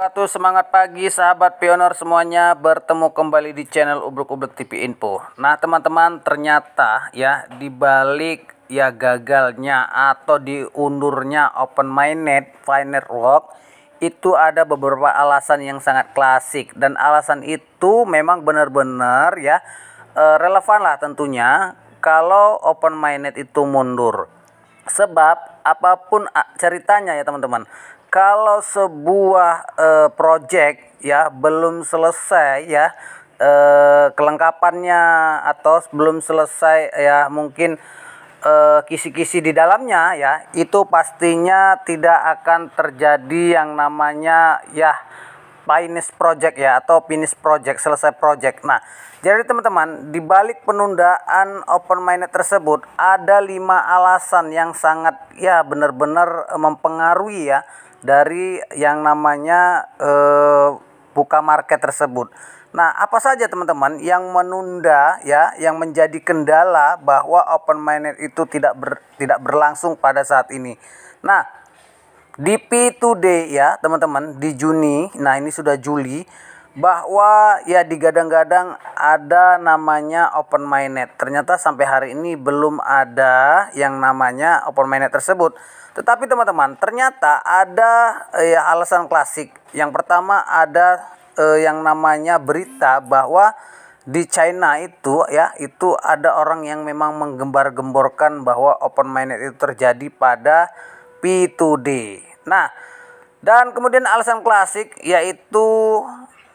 Semangat pagi sahabat pionir semuanya, bertemu kembali di channel Ubruk-Ubruk TV Info. Nah teman-teman, ternyata ya dibalik ya gagalnya atau diundurnya Open Mainnet Fireworks itu ada beberapa alasan yang sangat klasik, dan alasan itu memang benar-benar ya relevan lah tentunya kalau Open Mainnet itu mundur. Sebab apapun ceritanya ya teman-teman, kalau sebuah project ya belum selesai ya kelengkapannya, atau belum selesai ya mungkin kisi-kisi di dalamnya ya, itu pastinya tidak akan terjadi yang namanya ya finish project ya, atau finish project, selesai project. Nah, jadi teman-teman, di balik penundaan Open Mainnet tersebut ada 5 alasan yang sangat ya benar-benar mempengaruhi ya dari yang namanya buka market tersebut. Nah, apa saja teman-teman yang menunda ya, yang menjadi kendala bahwa Open Mainnet itu tidak berlangsung pada saat ini. Nah, di P2D ya teman-teman, di Juni, nah ini sudah Juli, bahwa ya digadang-gadang ada namanya Open Mainnet. Ternyata sampai hari ini belum ada yang namanya Open Mainnet tersebut. Tetapi teman-teman, ternyata ada ya alasan klasik. Yang pertama ada yang namanya berita bahwa di China itu ya, itu ada orang yang memang menggembar-gemborkan bahwa Open Mainnet itu terjadi pada P2D. Nah, dan kemudian alasan klasik yaitu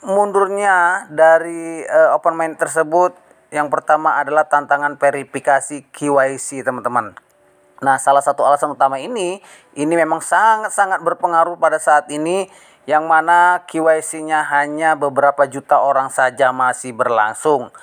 mundurnya dari Open Mainnet tersebut. Yang pertama adalah tantangan verifikasi KYC teman-teman. Nah, salah satu alasan utama ini memang sangat-sangat berpengaruh pada saat ini, yang mana KYC-nya hanya beberapa juta orang saja masih berlangsung.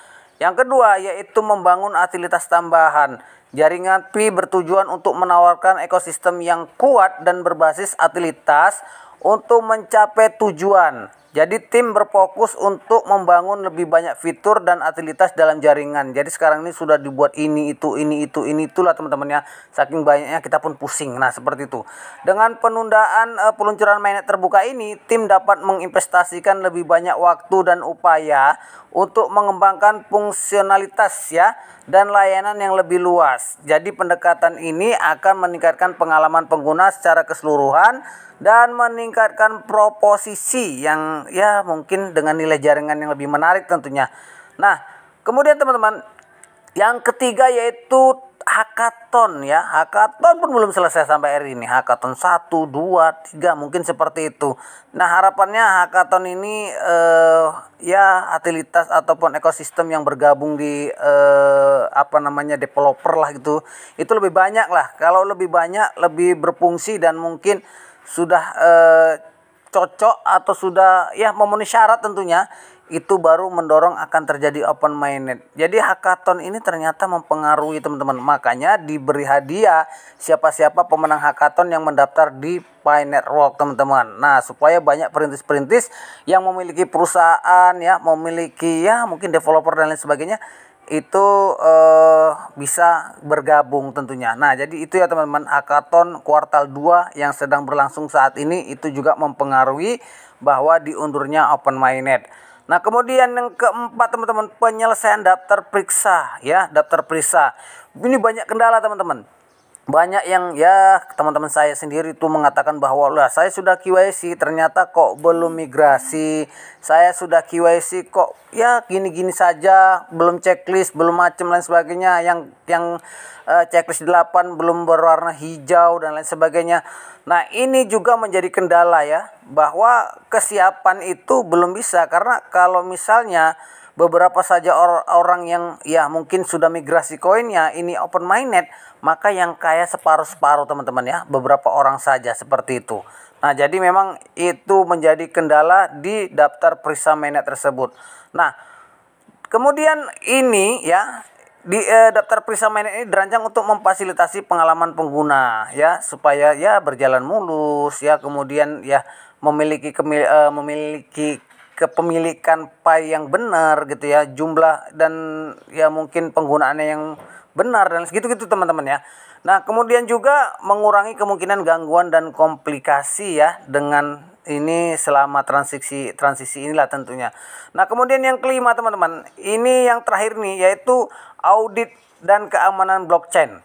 Yang kedua yaitu membangun utilitas tambahan. Jaringan Pi bertujuan untuk menawarkan ekosistem yang kuat dan berbasis utilitas untuk mencapai tujuan. Jadi tim berfokus untuk membangun lebih banyak fitur dan utilitas dalam jaringan. Jadi sekarang ini sudah dibuat ini itulah teman-teman ya. Saking banyaknya kita pun pusing. Nah, seperti itu. Dengan penundaan peluncuran mainnet terbuka ini, tim dapat menginvestasikan lebih banyak waktu dan upaya untuk mengembangkan fungsionalitas ya dan layanan yang lebih luas. Jadi pendekatan ini akan meningkatkan pengalaman pengguna secara keseluruhan dan meningkatkan proposisi yang ya mungkin dengan nilai jaringan yang lebih menarik tentunya. Nah, kemudian teman-teman, yang ketiga yaitu hackathon ya. Hackathon pun belum selesai sampai hari ini. Hackathon 1, 2, 3 mungkin seperti itu. Nah, harapannya hackathon ini ya utilitas ataupun ekosistem yang bergabung di developer lah gitu. Itu lebih banyak lah. Kalau lebih banyak, lebih berfungsi dan mungkin sudah cocok atau sudah ya memenuhi syarat tentunya, itu baru mendorong akan terjadi Open Mainnet. Jadi hackathon ini ternyata mempengaruhi teman-teman. Makanya diberi hadiah siapa-siapa pemenang hackathon yang mendaftar di Fireworks teman-teman. Nah, supaya banyak perintis-perintis yang memiliki perusahaan ya, memiliki ya mungkin developer dan lain sebagainya, itu bisa bergabung tentunya. Nah, jadi itu ya teman-teman, hackathon kuartal 2 yang sedang berlangsung saat ini itu juga mempengaruhi bahwa diundurnya Open Mainnet. Nah, kemudian yang keempat teman-teman, penyelesaian daftar periksa ya, daftar periksa. Ini banyak kendala teman-teman. Banyak yang ya teman-teman saya sendiri itu mengatakan bahwa lah saya sudah KYC ternyata kok belum migrasi. Saya sudah KYC kok ya gini-gini saja, belum checklist, belum macam lain sebagainya. Yang checklist 8 belum berwarna hijau dan lain sebagainya. Nah, ini juga menjadi kendala ya, bahwa kesiapan itu belum bisa, karena kalau misalnya beberapa saja orang yang ya mungkin sudah migrasi koinnya ini Open Mainnet, maka yang kaya separuh-separuh teman-teman ya, beberapa orang saja seperti itu. Nah, jadi memang itu menjadi kendala di daftar periksa mainnet tersebut. Nah, kemudian ini ya di daftar periksa mainnet ini dirancang untuk memfasilitasi pengalaman pengguna ya, supaya ya berjalan mulus ya, kemudian ya memiliki kepemilikan Pi yang benar gitu ya, jumlah dan ya mungkin penggunaannya yang benar dan segitu-gitu teman-teman ya. Nah, kemudian juga mengurangi kemungkinan gangguan dan komplikasi ya dengan ini selama transisi inilah tentunya. Nah, kemudian yang kelima teman-teman, ini yang terakhir nih, yaitu audit dan keamanan blockchain.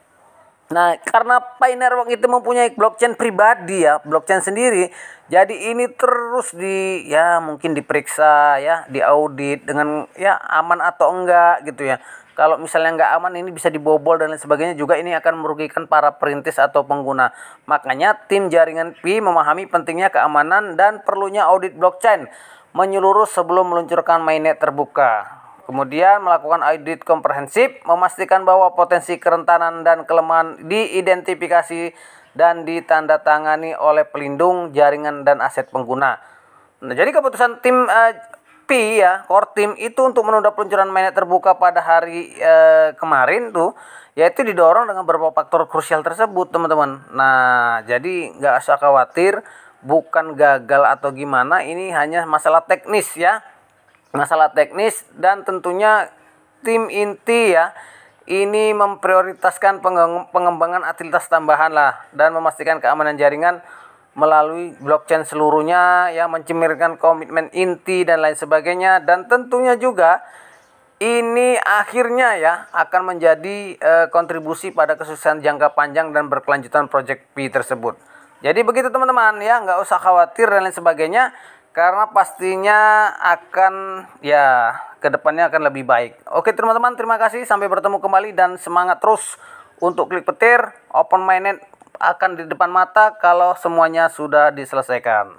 Nah, karena Pi Network itu mempunyai blockchain pribadi ya, blockchain sendiri, jadi ini terus mungkin diperiksa ya, diaudit dengan ya aman atau enggak gitu ya. Kalau misalnya enggak aman, ini bisa dibobol dan lain sebagainya, juga ini akan merugikan para perintis atau pengguna. Makanya tim jaringan Pi memahami pentingnya keamanan dan perlunya audit blockchain menyeluruh sebelum meluncurkan mainnet terbuka. Kemudian melakukan audit komprehensif, memastikan bahwa potensi kerentanan dan kelemahan diidentifikasi dan ditandatangani oleh pelindung jaringan dan aset pengguna. Nah, jadi keputusan tim Pi ya, core team itu untuk menunda peluncuran mainnet terbuka pada hari kemarin tuh, yaitu didorong dengan beberapa faktor krusial tersebut, teman-teman. Nah, jadi nggak usah khawatir, bukan gagal atau gimana, ini hanya masalah teknis ya. Masalah teknis, dan tentunya tim inti ya ini memprioritaskan pengembangan utilitas tambahan lah dan memastikan keamanan jaringan melalui blockchain seluruhnya ya, mencerminkan komitmen inti dan lain sebagainya. Dan tentunya juga ini akhirnya ya akan menjadi kontribusi pada kesuksesan jangka panjang dan berkelanjutan proyek Pi tersebut. Jadi begitu teman-teman ya, nggak usah khawatir dan lain sebagainya, karena pastinya akan ya kedepannya akan lebih baik. Oke teman-teman, terima kasih, sampai bertemu kembali dan semangat terus untuk klik petir. Open mainnet akan di depan mata kalau semuanya sudah diselesaikan.